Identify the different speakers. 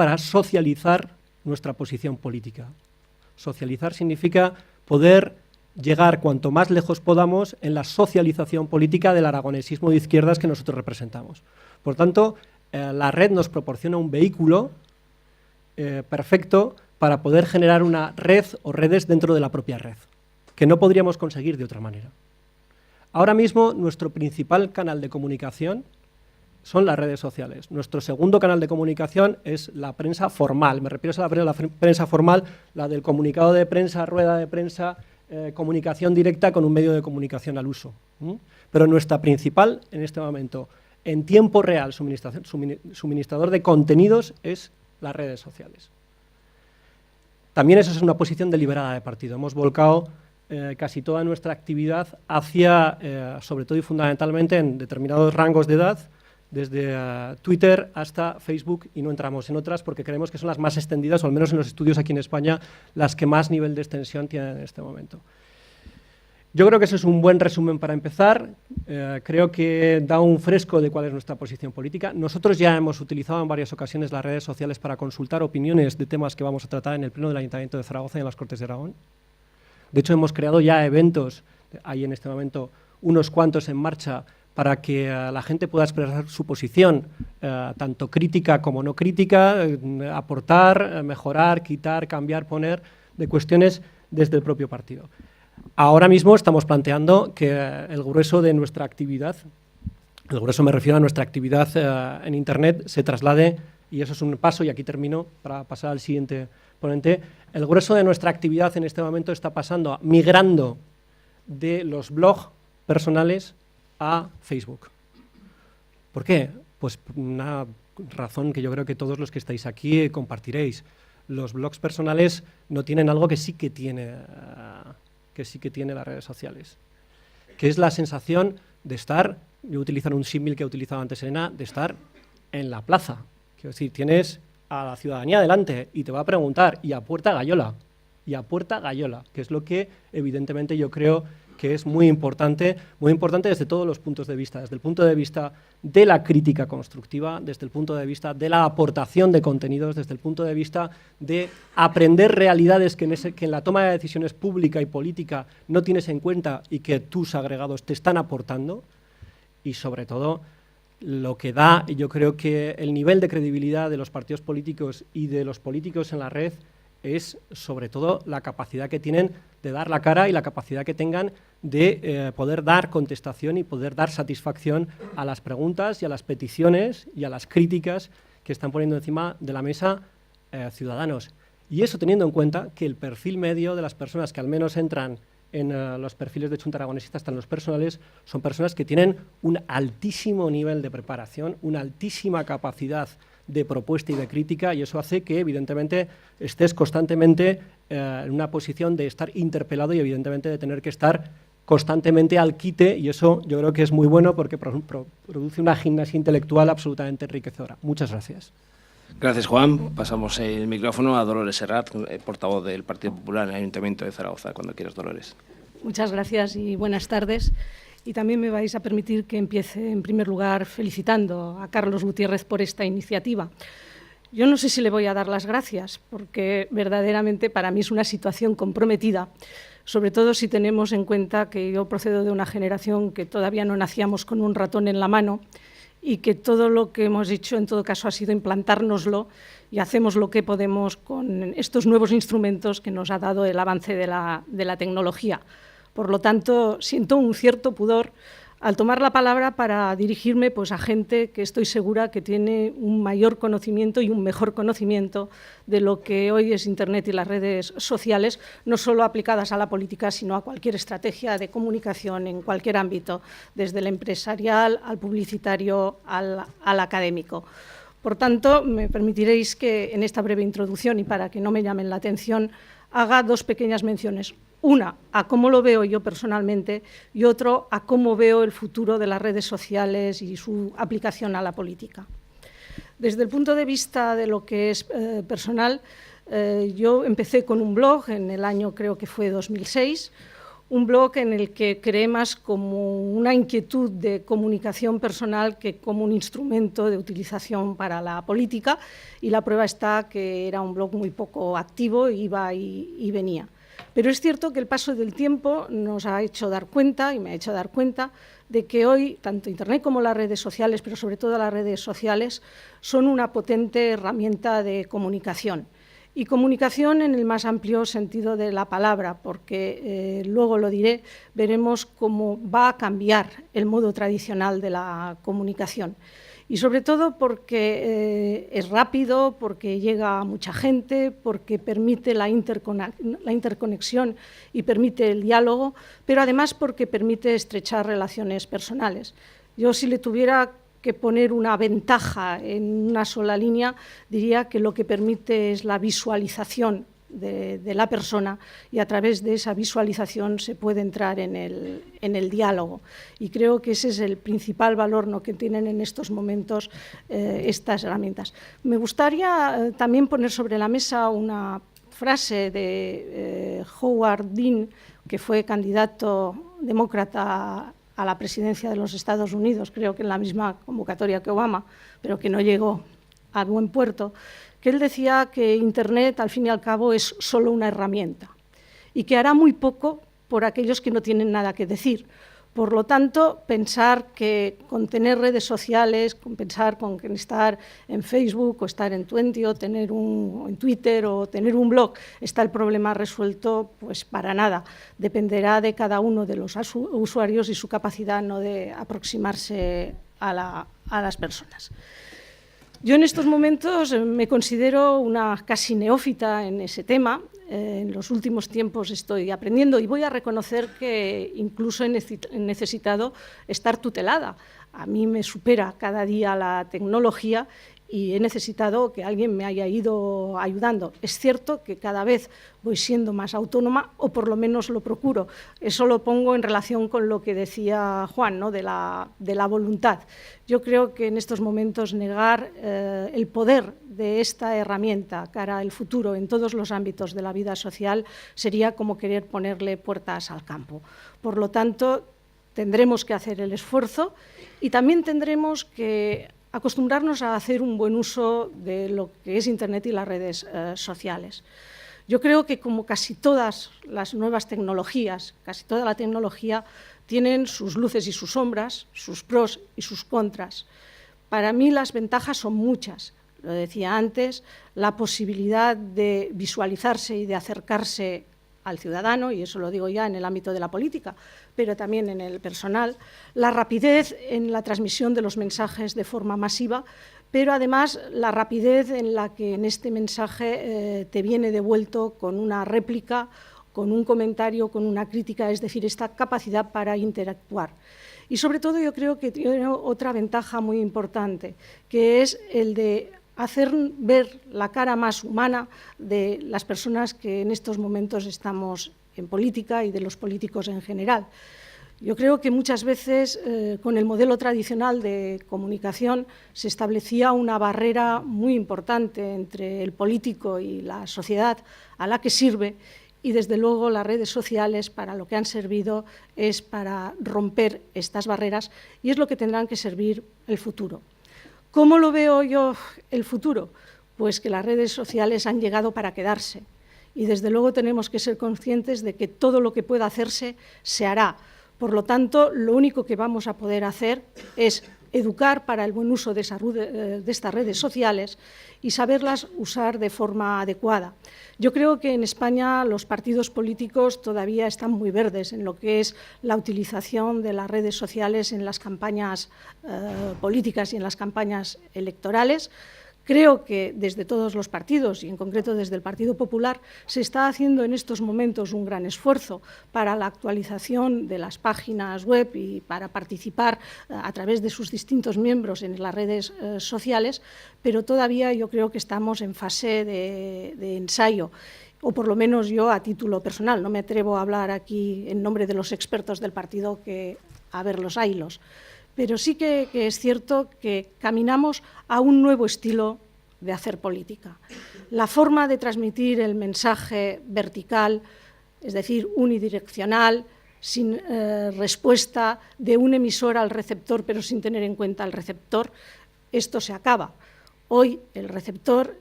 Speaker 1: para socializar nuestra posición política. Socializar significa poder llegar cuanto más lejos podamos en la socialización política del aragonesismo de izquierdas que nosotros representamos. Por tanto, la red nos proporciona un vehículo perfecto para poder generar una red o redes dentro de la propia red, que no podríamos conseguir de otra manera. Ahora mismo, nuestro principal canal de comunicación son las redes sociales. Nuestro segundo canal de comunicación es la prensa formal. Me refiero a la prensa formal, la del comunicado de prensa, rueda de prensa, comunicación directa con un medio de comunicación al uso. Pero nuestra principal, en este momento, en tiempo real, suministrador de contenidos es las redes sociales. También eso es una posición deliberada de partido. Hemos volcado casi toda nuestra actividad hacia, sobre todo y fundamentalmente, en determinados rangos de edad, desde Twitter hasta Facebook, y no entramos en otras porque creemos que son las más extendidas, o al menos en los estudios aquí en España, las que más nivel de extensión tienen en este momento. Yo creo que ese es un buen resumen para empezar. Creo que da un fresco de cuál es nuestra posición política. Nosotros ya hemos utilizado en varias ocasiones las redes sociales para consultar opiniones de temas que vamos a tratar en el Pleno del Ayuntamiento de Zaragoza y en las Cortes de Aragón. De hecho, hemos creado ya eventos, hay en este momento unos cuantos en marcha, para que la gente pueda expresar su posición, tanto crítica como no crítica, aportar, mejorar, quitar, cambiar, poner, de cuestiones desde el propio partido. Ahora mismo estamos planteando que el grueso de nuestra actividad, el grueso me refiero a nuestra actividad en Internet, se traslade, y eso es un paso, y aquí termino para pasar al siguiente ponente, el grueso de nuestra actividad en este momento está pasando, migrando de los blogs personales a Facebook. ¿Por qué? Pues una razón que yo creo que todos los que estáis aquí compartiréis. Los blogs personales no tienen algo que sí que tiene las redes sociales, que es la sensación de estar, yo utilizar un símil que he utilizado antes Elena, de estar en la plaza. Quiero decir, tienes a la ciudadanía delante y te va a preguntar, y a puerta gallola, que es lo que evidentemente yo creo que es muy importante desde todos los puntos de vista, desde el punto de vista de la crítica constructiva, desde el punto de vista de la aportación de contenidos, desde el punto de vista de aprender realidades que en la toma de decisiones pública y política no tienes en cuenta y que tus agregados te están aportando, y sobre todo lo que da, yo creo que el nivel de credibilidad de los partidos políticos y de los políticos en la red es sobre todo la capacidad que tienen de dar la cara y la capacidad que tengan de poder dar contestación y poder dar satisfacción a las preguntas y a las peticiones y a las críticas que están poniendo encima de la mesa ciudadanos. Y eso teniendo en cuenta que el perfil medio de las personas que al menos entran en los perfiles de Chunta Aragonesista, hasta en los personales, son personas que tienen un altísimo nivel de preparación, una altísima capacidad de propuesta y de crítica, y eso hace que evidentemente estés constantemente en una posición de estar interpelado y evidentemente de tener que estar constantemente al quite, y eso yo creo que es muy bueno porque produce una gimnasia intelectual absolutamente enriquecedora. Muchas gracias.
Speaker 2: Gracias, Juan. Pasamos el micrófono a Dolores Serrat, portavoz del Partido Popular en el Ayuntamiento de Zaragoza. Cuando quieras, Dolores.
Speaker 3: Muchas gracias y buenas tardes. Y también me vais a permitir que empiece, en primer lugar, felicitando a Carlos Gutiérrez por esta iniciativa. Yo no sé si le voy a dar las gracias, porque verdaderamente para mí es una situación comprometida, sobre todo si tenemos en cuenta que yo procedo de una generación que todavía no nacíamos con un ratón en la mano y que todo lo que hemos hecho, en todo caso, ha sido implantárnoslo y hacemos lo que podemos con estos nuevos instrumentos que nos ha dado el avance de la tecnología. Por lo tanto, siento un cierto pudor al tomar la palabra para dirigirme pues, a gente que estoy segura que tiene un mayor conocimiento y un mejor conocimiento de lo que hoy es Internet y las redes sociales, no solo aplicadas a la política, sino a cualquier estrategia de comunicación en cualquier ámbito, desde el empresarial al publicitario al académico. Por tanto, me permitiréis que en esta breve introducción, y para que no me llamen la atención, haga dos pequeñas menciones. Una, a cómo lo veo yo personalmente, y otro, a cómo veo el futuro de las redes sociales y su aplicación a la política. Desde el punto de vista de lo que es personal, yo empecé con un blog en el año, creo que fue 2006, un blog en el que creé más como una inquietud de comunicación personal que como un instrumento de utilización para la política, y la prueba está que era un blog muy poco activo, iba y venía. Pero es cierto que el paso del tiempo nos ha hecho dar cuenta, y me ha hecho dar cuenta, de que hoy tanto Internet como las redes sociales, pero sobre todo las redes sociales, son una potente herramienta de comunicación. Y comunicación en el más amplio sentido de la palabra, porque luego lo diré, veremos cómo va a cambiar el modo tradicional de la comunicación. Y sobre todo porque es rápido, porque llega a mucha gente, porque permite la interconexión y permite el diálogo, pero además porque permite estrechar relaciones personales. Yo, si le tuviera que poner una ventaja en una sola línea, diría que lo que permite es la visualización de la persona, y a través de esa visualización se puede entrar en el diálogo. Y creo que ese es el principal valor, ¿no?, que tienen en estos momentos estas herramientas. Me gustaría también poner sobre la mesa una frase de Howard Dean, que fue candidato demócrata a la presidencia de los Estados Unidos, creo que en la misma convocatoria que Obama, pero que no llegó a buen puerto, que él decía que Internet, al fin y al cabo, es solo una herramienta y que hará muy poco por aquellos que no tienen nada que decir. Por lo tanto, pensar que con tener redes sociales, pensar con estar en Facebook o estar en Twenty o en Twitter o tener un blog, está el problema resuelto, pues para nada. Dependerá de cada uno de los usuarios y su capacidad, ¿no?, de aproximarse a las personas. Yo en estos momentos me considero una casi neófita en ese tema. En los últimos tiempos estoy aprendiendo y voy a reconocer que incluso he necesitado estar tutelada. A mí me supera cada día la tecnología y he necesitado que alguien me haya ido ayudando. Es cierto que cada vez voy siendo más autónoma, o por lo menos lo procuro. Eso lo pongo en relación con lo que decía Juan, ¿no?, de la voluntad. Yo creo que en estos momentos negar el poder de esta herramienta cara al futuro en todos los ámbitos de la vida social sería como querer ponerle puertas al campo. Por lo tanto, tendremos que hacer el esfuerzo y también tendremos que acostumbrarnos a hacer un buen uso de lo que es Internet y las redes sociales. Yo creo que, como casi todas las nuevas tecnologías, casi toda la tecnología tienen sus luces y sus sombras, sus pros y sus contras. Para mí las ventajas son muchas. Lo decía antes, la posibilidad de visualizarse y de acercarse al ciudadano, y eso lo digo ya en el ámbito de la política, pero también en el personal, la rapidez en la transmisión de los mensajes de forma masiva, pero además la rapidez en la que en este mensaje te viene devuelto con una réplica, con un comentario, con una crítica, es decir, esta capacidad para interactuar. Y sobre todo yo creo que tiene otra ventaja muy importante, que es el de hacer ver la cara más humana de las personas que en estos momentos estamos en política y de los políticos en general. Yo creo que muchas veces con el modelo tradicional de comunicación se establecía una barrera muy importante entre el político y la sociedad a la que sirve, y desde luego las redes sociales para lo que han servido es para romper estas barreras, y es lo que tendrán que servir el futuro. ¿Cómo lo veo yo el futuro? Pues que las redes sociales han llegado para quedarse y desde luego tenemos que ser conscientes de que todo lo que pueda hacerse se hará. Por lo tanto, lo único que vamos a poder hacer es educar para el buen uso de estas redes sociales y saberlas usar de forma adecuada. Yo creo que en España los partidos políticos todavía están muy verdes en lo que es la utilización de las redes sociales en las campañas políticas y en las campañas electorales. Creo que desde todos los partidos, y en concreto desde el Partido Popular, se está haciendo en estos momentos un gran esfuerzo para la actualización de las páginas web y para participar a través de sus distintos miembros en las redes sociales, pero todavía yo creo que estamos en fase de ensayo, o por lo menos yo a título personal. No me atrevo a hablar aquí en nombre de los expertos del partido, que a ver los haylos. Pero sí que es cierto que caminamos a un nuevo estilo de hacer política. La forma de transmitir el mensaje vertical, es decir, unidireccional, sin respuesta de un emisor al receptor, pero sin tener en cuenta al receptor, esto se acaba. Hoy el receptor